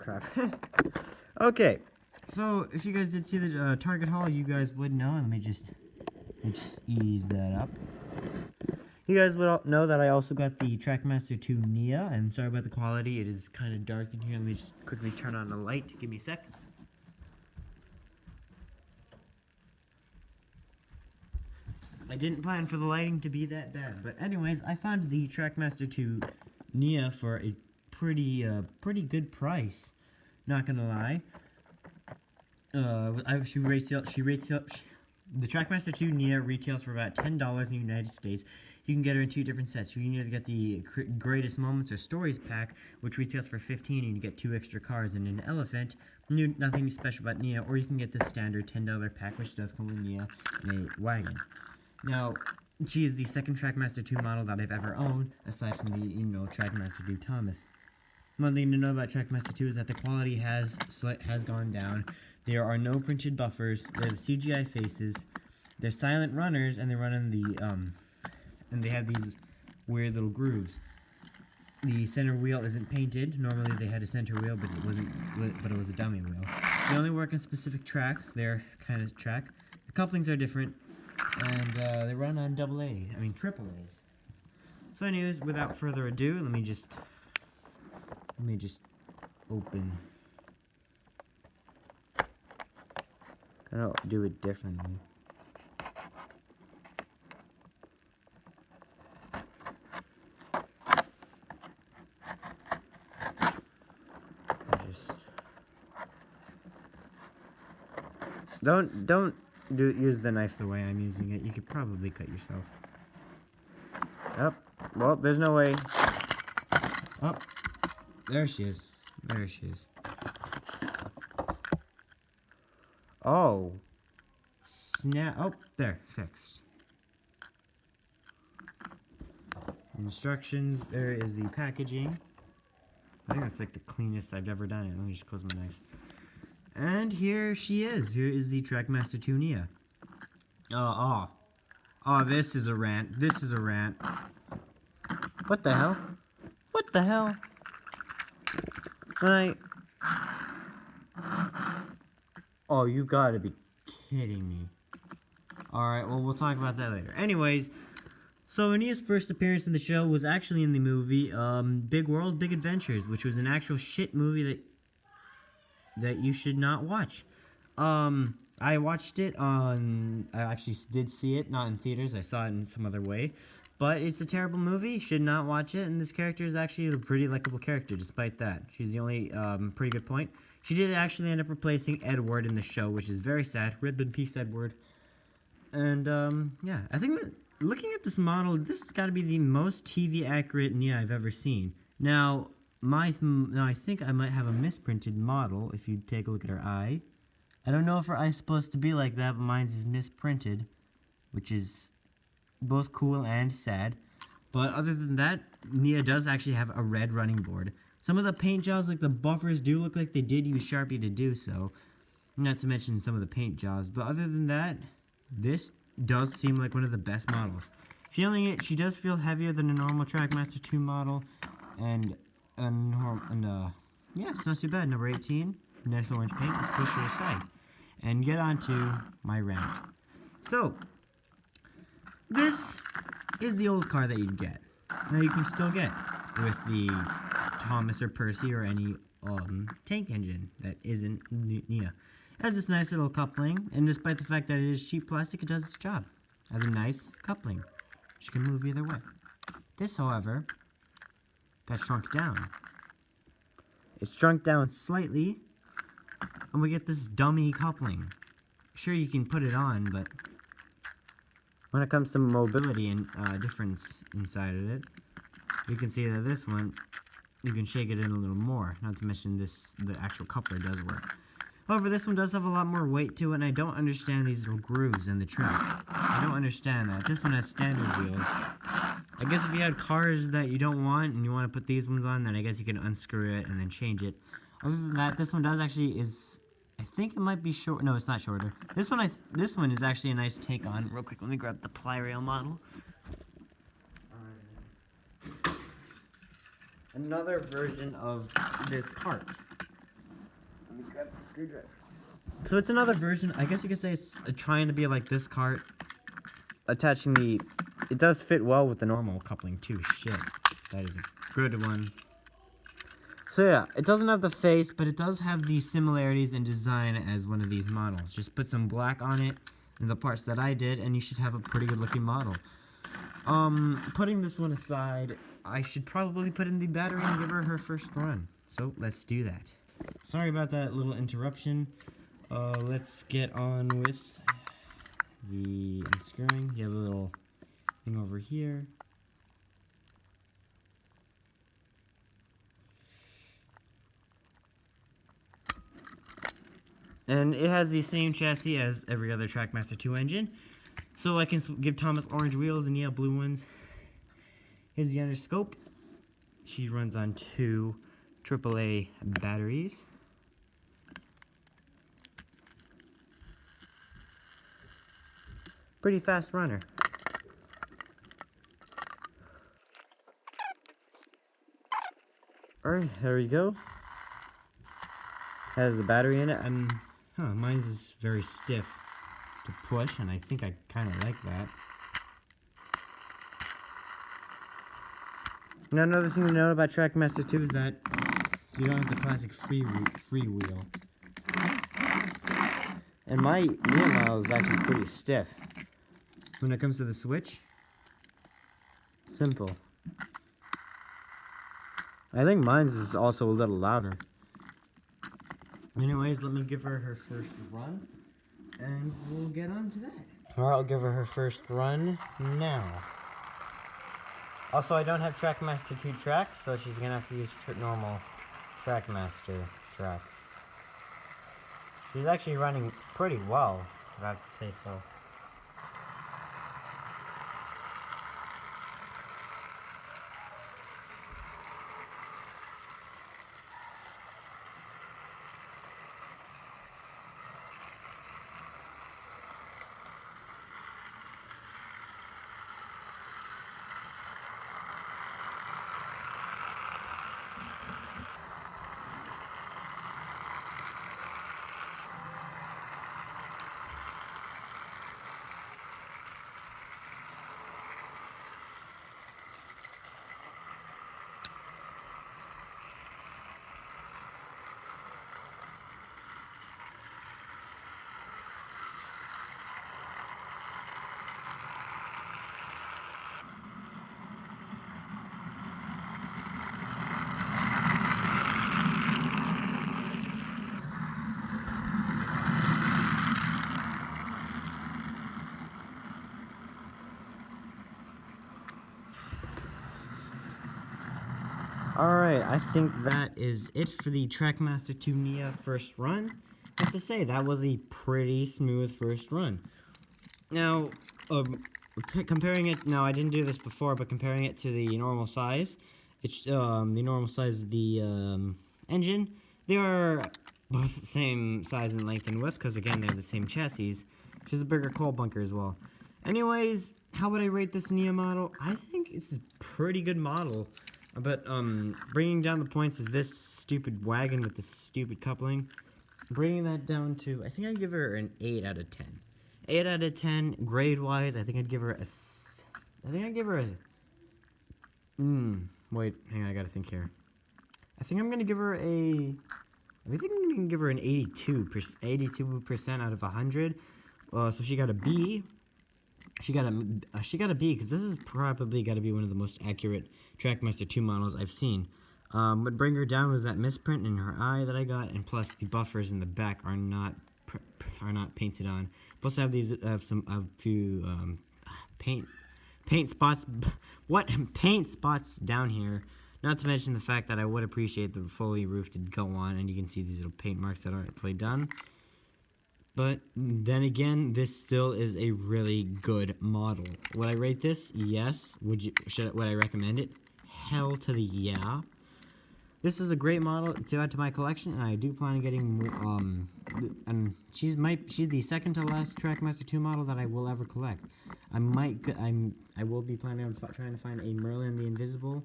crap. Okay, so if you guys did see the Target haul, you guys would know. Let me just ease that up. You guys would know that I also got the Trackmaster 2 Nia, and sorry about the quality, it is kind of dark in here. Let me just quickly turn on the light. Give me a sec. I didn't plan for the lighting to be that bad, but anyways, I found the Trackmaster 2 Nia for a pretty good price. Not gonna lie. The Trackmaster 2 Nia retails for about $10 in the United States. You can get her in 2 different sets. You can either get the Greatest Moments or Stories pack, which retails for $15, and you get 2 extra cars and an elephant. Nothing special about Nia, or you can get the standard $10 pack, which does come with Nia and a wagon. Now, she is the second Trackmaster 2 model that I've ever owned, aside from the, Trackmaster 2 Thomas. One thing to know about Trackmaster 2 is that the quality has gone down. There are no printed buffers. They're the CGI faces. They're silent runners, and they run in the and they have these weird little grooves. The center wheel isn't painted. Normally they had a center wheel, but it wasn't. But it was a dummy wheel. They only work in specific track. Their kind of track. The couplings are different, and they run on triple A's. So, anyways, without further ado, let me just open. Gotta do it differently. Don't use the knife the way I'm using it. You could probably cut yourself. Oh, well, there's no way. Oh, there she is. There she is. Oh, snap! Oh, there, fixed. Instructions. There is the packaging. I think that's like the cleanest I've ever done it. Let me just close my knife. And here she is. Here is the Trackmaster 2 Nia. Oh, this is a rant. This is a rant. What the hell? What the hell? Oh, you gotta be kidding me. Alright, well, we'll talk about that later. Anyways, so Nia's first appearance in the show was actually in the movie Big World, Big Adventures, which was an actual shit movie that you should not watch. I watched it I actually did see it, not in theaters, I saw it in some other way. But it's a terrible movie, should not watch it, and this character is actually a pretty likable character, despite that. She's the only pretty good point. She did actually end up replacing Edward in the show, which is very sad. Rip in peace, Edward. And, yeah, I think that looking at this model, this has got to be the most TV-accurate Nia I've ever seen. Now, I think I might have a misprinted model, if you take a look at her eye. I don't know if her eye's supposed to be like that, but mine's is misprinted, which is both cool and sad. But other than that, Nia does actually have a red running board. Some of the paint jobs, like the buffers, do look like they did use Sharpie to do so. Not to mention some of the paint jobs. But other than that, this does seem like one of the best models. Feeling it, she does feel heavier than a normal Trackmaster 2 model. And yeah, it's not too bad. Number 18, nice orange paint. Let's push her aside and get on to my rant. So, this is the old car that you'd get. Now you can still get with the Thomas or Percy or any tank engine that isn't Nia. It has this nice little coupling, and despite the fact that it is cheap plastic, it does its job. It has a nice coupling, which can move either way. This, however, got shrunk down. It's shrunk down slightly, and we get this dummy coupling. Sure, you can put it on, but when it comes to mobility and difference inside of it, you can see that this one, you can shake it in a little more. Not to mention the actual coupler does work. However, this one does have a lot more weight to it, and I don't understand these little grooves in the track. I don't understand that. This one has standard wheels. I guess if you had cars that you don't want and you want to put these ones on, then I guess you can unscrew it and then change it. Other than that, this one does actually I think it might be short. No, it's not shorter. This one is actually a nice take on. Real quick, let me grab the ply rail model. Another version of this cart. Let me grab the screwdriver. So it's another version. I guess you could say it's trying to be like this cart. Attaching the... It does fit well with the normal coupling too. Shit. That is a good one. So yeah, it doesn't have the face, but it does have the similarities in design as one of these models. Just put some black on it in the parts that I did, and you should have a pretty good looking model. Putting this one aside, I should probably put in the battery and give her her first run. So let's do that. Sorry about that little interruption. Let's get on with the unscrewing. You have a little thing over here. And it has the same chassis as every other Trackmaster 2 engine. So I can give Thomas orange wheels and Nia blue ones. Here's the under scope. She runs on 2 AAA batteries. Pretty fast runner. Alright, there we go. Has the battery in it. Mine's is very stiff to push, and I think I kind of like that. Now, another thing to note about Trackmaster 2 is that you don't have the classic free wheel. And my wheel model is actually pretty stiff. When it comes to the switch, simple. I think mine's is also a little louder. Anyways, let me give her her first run, and we'll get on to that. Alright, I'll give her her first run now. Also, I don't have Trackmaster 2 track, so she's gonna have to use normal Trackmaster track. She's actually running pretty well, if I have to say so. Alright, I think that is it for the Trackmaster 2 Nia first run. I have to say, that was a pretty smooth first run. Now, comparing it, now I didn't do this before, but comparing it to the normal size, it's the normal size of the engine, they are both the same size and length and width, because again, they have the same chassis, which is a bigger coal bunker as well. Anyways, how would I rate this Nia model? I think it's a pretty good model. But, bringing down the points is this stupid wagon with the stupid coupling. Bringing that down to, I think I'd give her an 8 out of 10. 8 out of 10, grade-wise, I think I'd give her a... wait, hang on, I gotta think here. I think I'm gonna give her a... I think I'm gonna give her an 82% out of 100. So she got a B. She got a B, because this is probably got to be one of the most accurate Trackmaster 2 models I've seen. What bring her down was that misprint in her eye that I got, and plus the buffers in the back are not painted on. Plus I have these two paint spots. What paint spots down here? Not to mention the fact that I would appreciate the fully roofed to go on, and you can see these little paint marks that aren't fully done. But then again, this still is a really good model. Would I rate this? Yes. Would I recommend it? Hell to the yeah. This is a great model to add to my collection, and I do plan on getting more. And she's the second to last Trackmaster 2 model that I will ever collect. I will be planning on trying to find a Merlin the Invisible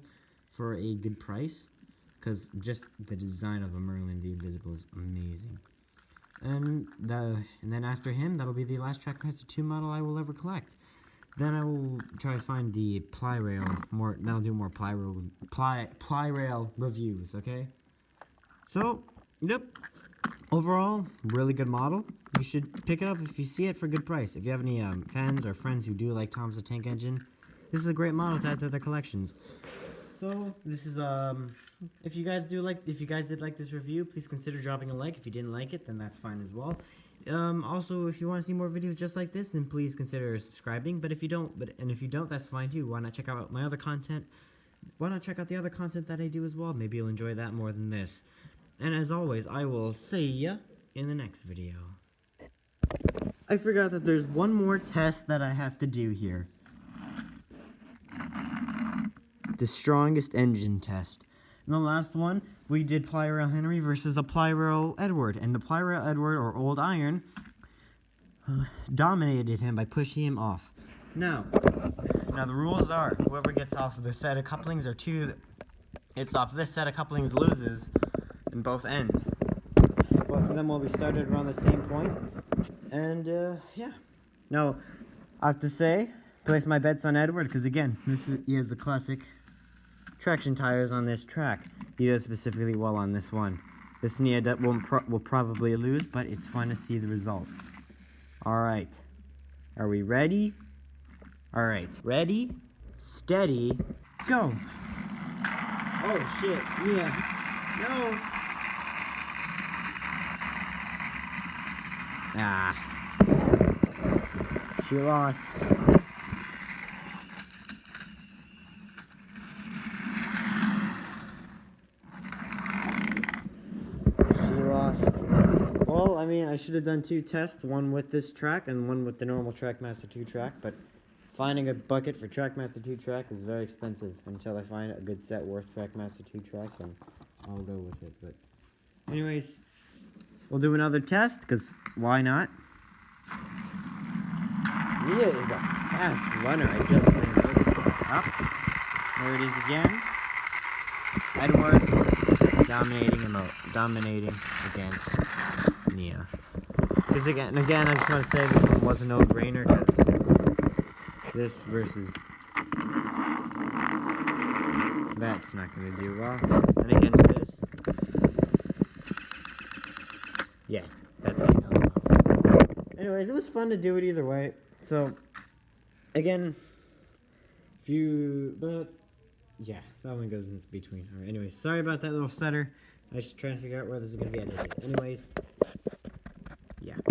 for a good price. because just the design of a Merlin the Invisible is amazing. And then after him, that'll be the last Trackmaster 2 model I will ever collect. Then I will try to find the ply rail. Then I'll do more ply rail reviews. Okay. So, yep. Overall, really good model. You should pick it up if you see it for a good price. If you have any fans or friends who do like Tom's the Tank Engine, this is a great model to add to their collections. So this is if you guys did like this review, please consider dropping a like. If you didn't like it, then that's fine as well. Also, if you want to see more videos just like this, then please consider subscribing. But if you don't, that's fine too. Why not check out my other content? Why not check out the other content that I do as well? Maybe you'll enjoy that more than this. And as always, I will see ya in the next video. I forgot that there's one more test that I have to do here. The strongest engine test. In the last one, we did Ply Rail Henry versus a Ply Rail Edward. And the Ply Rail Edward, or Old Iron, dominated him by pushing him off. Now the rules are, whoever gets off of the set of couplings, or it's off this set of couplings, loses in both ends. Both of them will be started around the same point. And, yeah. Now, I have to say, place my bets on Edward, because again, he has the classic traction tires on this track. He does specifically well on this one. This Nia will probably lose, but it's fun to see the results. Alright. Are we ready? Alright. Ready, steady, go! Oh shit, Nia. No! Ah. She lost. Well, I mean, I should have done 2 tests, one with this track and one with the normal Trackmaster 2 track, but finding a bucket for Trackmaster 2 track is very expensive. Until I find a good set worth Trackmaster 2 track, then I'll go with it. But anyways, we'll do another test, because why not? Nia is a fast runner, I just noticed. Up. There it is again. Edward dominating against Nia. Because again, I just want to say this one was a no-brainer, because this versus that's not going to do well. And against this, yeah, that's it. Anyways, it was fun to do it either way. So, again, yeah, that one goes in between. Alright, anyways, sorry about that little stutter. I was just trying to figure out where this is going to be edited. Anyways,